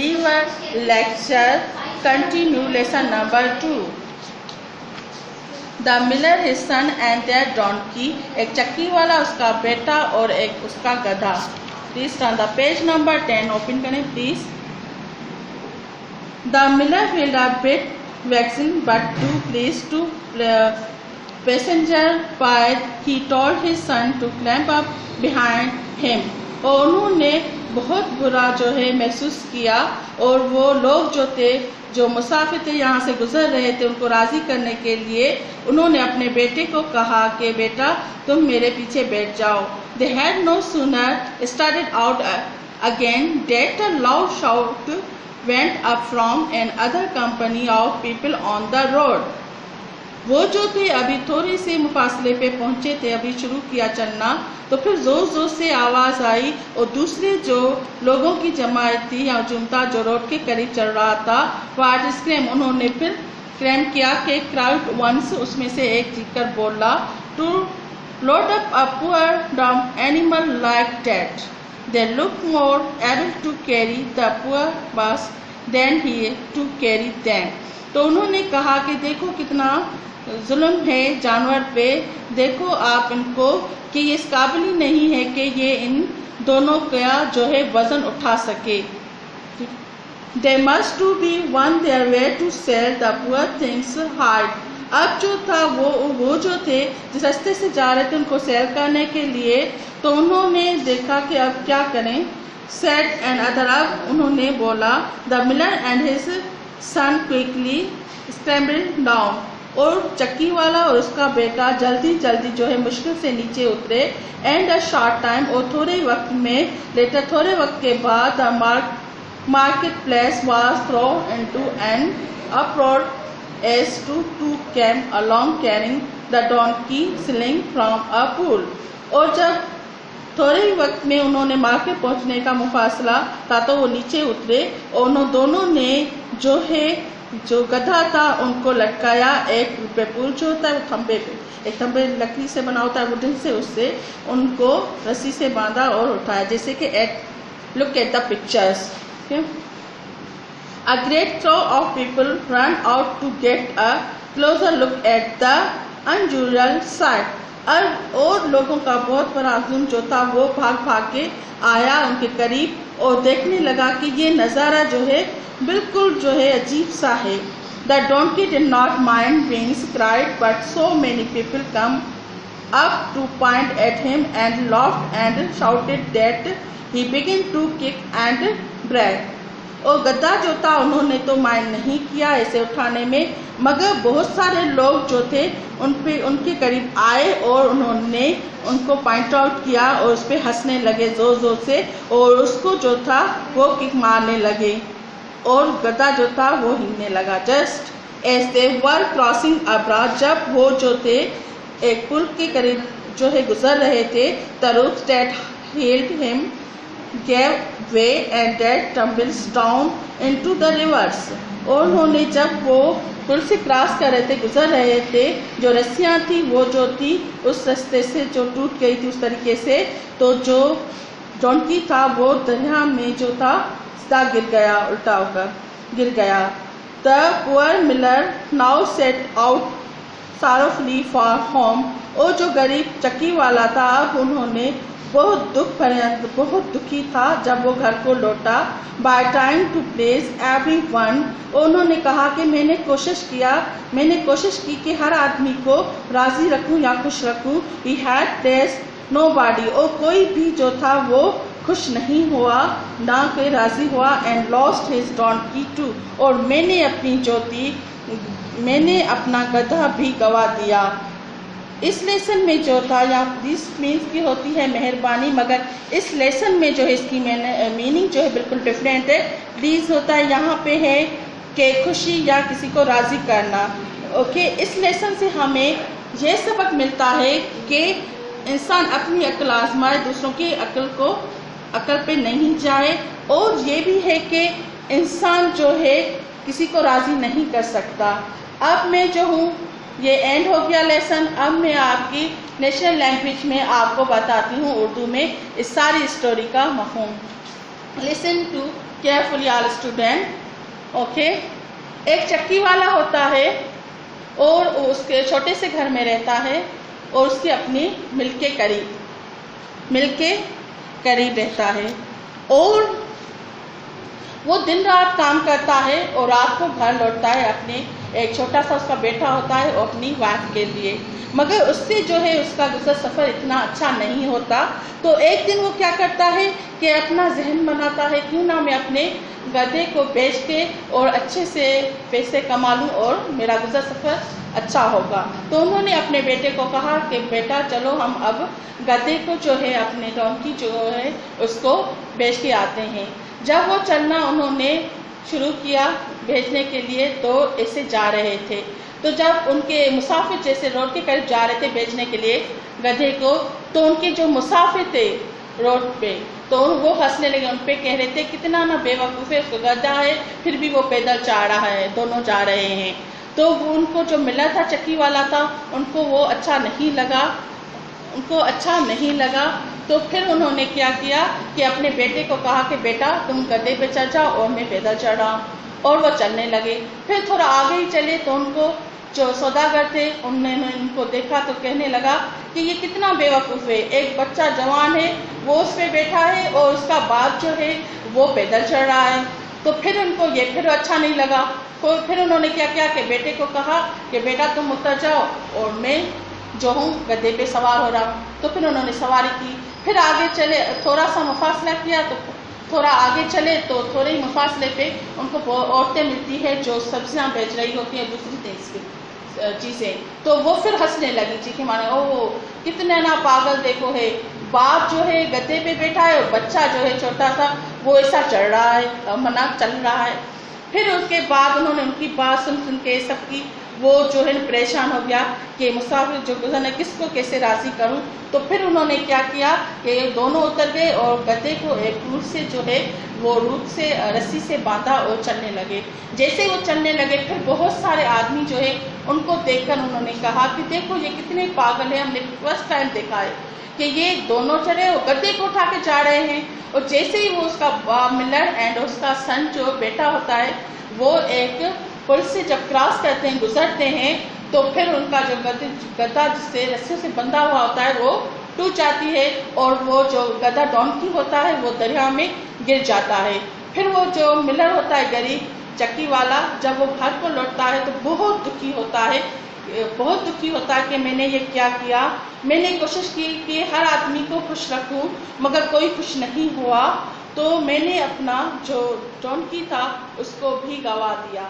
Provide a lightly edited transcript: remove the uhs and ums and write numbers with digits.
deliver lecture. Continue lesson number 2. The miller, his son and their donkey. ایک چکی والا, اس کا بیٹا اور ایک اس کا گدھا. Please turn the page number 10. Open کریں please. The miller felt a bit vexed, but too pleased to passenger by. He told his son to climb up behind him. اور انہوں نے بہت برا جو ہے محسوس کیا, اور وہ لوگ جو تھے, جو مسافر تھے, یہاں سے گزر رہے تھے, ان کو راضی کرنے کے لیے انہوں نے اپنے بیٹے کو کہا کہ بیٹا تم میرے پیچھے بیٹھ جاؤ. They had no sooner started out again that a loud shout went up from another company of people on the road. وہ جو تھے ابھی تھوڑے سے مفاصلے پہ پہنچے تھے, ابھی شروع کیا چلنا, تو پھر زور زور سے آواز آئی, اور دوسرے جو لوگوں کی جماعت تھی یا جمتا جو روڈ کے قریب چل رہا تھا, واٹ اسکریم, انہوں نے پھر کریم کیا کہ کراؤڈ ونس, اس میں سے ایک جیت کر بولا, to load up a poor dumb animal like that. They look more able to carry the poor bus than he to carry them. تو انہوں نے کہا کہ دیکھو کتنا ظلم ہے جانور پہ, دیکھو آپ ان کو کہ یہ اس قابل ہی نہیں ہے کہ یہ ان دونوں کا جو ہے وزن اٹھا سکے. They must to be on their way to sell the poor things hide. اب جو تھا وہ جو تھے جس راستے سے جا رہے تھے ان کو سیل کرنے کے لیے, تو انہوں نے دیکھا کہ اب کیا کریں. Said another, اب انہوں نے بولا, the miller and his son quickly scrambled down. اور چکی والا اور اس کا بیٹا جلدی جلدی جو ہے مشکل سے نیچے اترے. اینڈ اے شارٹ ٹائم, اور تھوڑے وقت میں, لیٹر تھوڑے وقت کے بعد, marketplace was threw into an uproar as two came along carrying the donkey slung from a pole. اور جب تھوڑے ہی وقت میں انہوں نے مارکیٹ پہنچنے کا مفاصلہ تھا تو وہ نیچے اترے, اور انہوں دونوں نے جو ہے جو گدھا تھا ان کو لٹکایا ایک پول جو ہوتا ہے وہ کھمبے پہ, ایک کھمبے لکڑی سے بنا ہوتا ہے ووڈن سے, اس سے ان کو رسی سے باندھا اور اٹھایا, جیسے کہ look at the pictures. Okay? A great crowd of people ran out to get a closer look at the unusual sight. اور لوگوں کا بہت بڑا ہجوم جو تھا وہ بھاگ بھاگ کے آیا ان کے قریب اور دیکھنے لگا کہ یہ نظارہ جو ہے بالکل جو ہے عجیب سا ہے. The donkey did not mind being cried, but so many people come up to point at him and laughed and shouted that he began to kick and brag. اور گدھا جو تھا انہوں نے تو مائنڈ نہیں کیا اسے اٹھانے میں, مگر بہت سارے لوگ جو تھے ان کے قریب آئے اور انہوں نے ان کو پوائنٹ آؤٹ کیا اور اس پہ ہنسنے لگے زور زور سے, اور اس کو جو تھا وہ کک مارنے لگے, اور گدھا جو تھا وہ ہلنے لگا. Just as they were crossing a bridge, جب وہ جو تھے ایک پل کے قریب جو ہے گزر رہے تھے, the roots that held him gave way and that tumbles down into the rivers. اور انہوں نے جب وہ پل سے کراس کر رہے تھے, گزر رہے تھے, جو رسیاں تھی وہ جو تھی اس رستے سے جو ٹوٹ گئی تھی اس طریقے سے, تو جو ڈونکی تھا وہ دریا میں جو تھا سیدھا گر گیا, الٹا ہو کر گر گیا. The poor miller now set out sorrowfully for home. اور جو غریب چکی والا تھا اب انہوں نے بہت دکھی تھا جب وہ گھر کو لوٹا. By trying to please everyone, انہوں نے کہا کہ میں نے کوشش کی کہ ہر آدمی کو راضی رکھوں یا خوش رکھوں. He had pleased nobody, اور کوئی بھی جو تھا وہ خوش نہیں ہوا, نہ کوئی راضی ہوا. And lost his donkey too, اور میں نے اپنا گدھا بھی گوا دیا. اس لیسن میں جو تھا یہاں دس مینس کی ہوتی ہے مہربانی, مگر اس لیسن میں جو ہے اس کی میننگ جو ہے بالکل ڈفرینٹ ہے. پلیز ہوتا ہے یہاں پہ ہے کہ خوشی یا کسی کو راضی کرنا. اوکے, اس لیسن سے ہمیں یہ سبق ملتا ہے کہ انسان اپنی عقل آزمائے, دوسروں کی عقل پہ نہیں جائے, اور یہ بھی ہے کہ انسان جو ہے کسی کو راضی نہیں کر سکتا. اب میں جو ہوں یہ اینڈ ہو گیا لیسن. اب میں آپ کی نیشنل لینگویج میں آپ کو بتاتی ہوں اردو میں اس ساری اسٹوری کا مفہوم. Listen to carefully all student. Okay. ایک چکی والا ہوتا ہے اور اس کے چھوٹے سے گھر میں رہتا ہے اور اس کی اپنی ملک کے قریب رہتا ہے اور وہ دن رات کام کرتا ہے اور رات کو گھر لوٹتا ہے اپنے ایک چھوٹا سا اس کا بیٹا ہوتا ہے اور اپنی وائف کے لیے، مگر اس سے جو ہے اس کا گزر سفر اتنا اچھا نہیں ہوتا. تو ایک دن وہ کیا کرتا ہے کہ اپنا ذہن بناتا ہے کیوں نہ میں اپنے گدھے کو بیچ کے اور اچھے سے پیسے کما لوں اور میرا گزر سفر اچھا ہوگا. تو انہوں نے اپنے بیٹے کو کہا کہ بیٹا چلو ہم اب گدھے کو جو ہے اپنے ڈونکی جو ہے اس کو بیچ کے آتے ہیں. جب وہ چلنا انہوں نے شروع کیا بھیجنے کے لیے تو ایسے جا رہے تھے، تو جب ان کے مسافر جیسے روڈ کے قریب جا رہے تھے بیچنے کے لیے گدھے کو، تو ان کے جو مسافر تھے روڈ پہ تو وہ ہنسنے لگے، ان پہ کہہ رہے تھے کتنا نہ بے وقوف ہے، اس کو گدھا ہے پھر بھی وہ پیدل جا رہا ہے، دونوں جا رہے ہیں. تو وہ ان کو جو ملا تھا چکی والا تھا ان کو وہ اچھا نہیں لگا. تو پھر انہوں نے کیا کیا کہ اپنے بیٹے کو کہا کہ بیٹا تم گدھے پہ چڑھ جاؤ اور میں پیدل چڑھ رہا ہوں، اور وہ چلنے لگے. پھر تھوڑا آگے ہی چلے تو ان کو جو سوداگر تھے انہوں نے ان کو دیکھا تو کہنے لگا کہ یہ کتنا بے وقوف ہے، ایک بچہ جوان ہے وہ اس پہ بیٹھا ہے اور اس کا باپ جو ہے وہ پیدل چڑھ رہا ہے. تو پھر ان کو یہ پھر اچھا نہیں لگا. پھر انہوں نے کیا کیا کہ بیٹے کو کہا کہ بیٹا تم اتر جاؤ اور میں جو ہوں گدھے پہ سوار ہو رہا ہوں. تو پھر انہوں نے سواری کی، پھر آگے چلے، تھوڑا سا مفاصلہ کیا تو تھوڑا آگے چلے تو تھوڑے ہی مفاصلے پہ ان کو عورتیں ملتی ہے جو سبزیاں بیچ رہی ہوتی ہیں دوسری چیزیں. تو وہ پھر ہنسنے لگی چیخیں مارے، او کتنے نا پاگل دیکھو ہے، باپ جو ہے گدھے پہ بیٹھا ہے اور بچہ جو ہے چھوٹا سا وہ ایسا چڑھ رہا ہے، منا چل رہا ہے. پھر اس کے بعد انہوں نے ان کی بات سن کے سب کی وہ جو ہے پریشان ہو گیا کہ مسافر جو گزرنے کس کو کیسے راضی کروں. تو پھر انہوں نے کیا کیا کہ دونوں اتر گئے اور گدھے کو ایک روٹ سے جو ہے وہ روٹ سے رسی سے باندھا اور چلنے لگے. جیسے وہ چلنے لگے پھر بہت سارے آدمی جو ہے ان کو دیکھ کر انہوں نے کہا کہ دیکھو یہ کتنے پاگل ہیں، ہم نے فرسٹ ٹائم دیکھا ہے کہ یہ دونوں چلے اور گدھے کو اٹھا کے جا رہے ہیں. اور جیسے ہی وہ اس کا ملر اینڈ اس کا سن جو بیٹا ہوتا ہے وہ ایک پل سے جب کراس کرتے ہیں گزرتے ہیں تو پھر ان کا جو گدھا جس سے رسیوں سے بندھا ہوا ہوتا ہے وہ ٹوٹ جاتی ہے اور وہ جو گدھا ڈونکی ہوتا ہے وہ دریا میں گر جاتا ہے. پھر وہ جو ملر ہوتا ہے غریب چکی والا جب وہ گھر کو لوٹتا ہے تو بہت دکھی ہوتا ہے کہ میں نے یہ کیا کیا، میں نے کوشش کی کہ ہر آدمی کو خوش رکھوں مگر کوئی خوش نہیں ہوا، تو میں نے اپنا جو ڈونکی تھا اس کو بھی گوا دیا.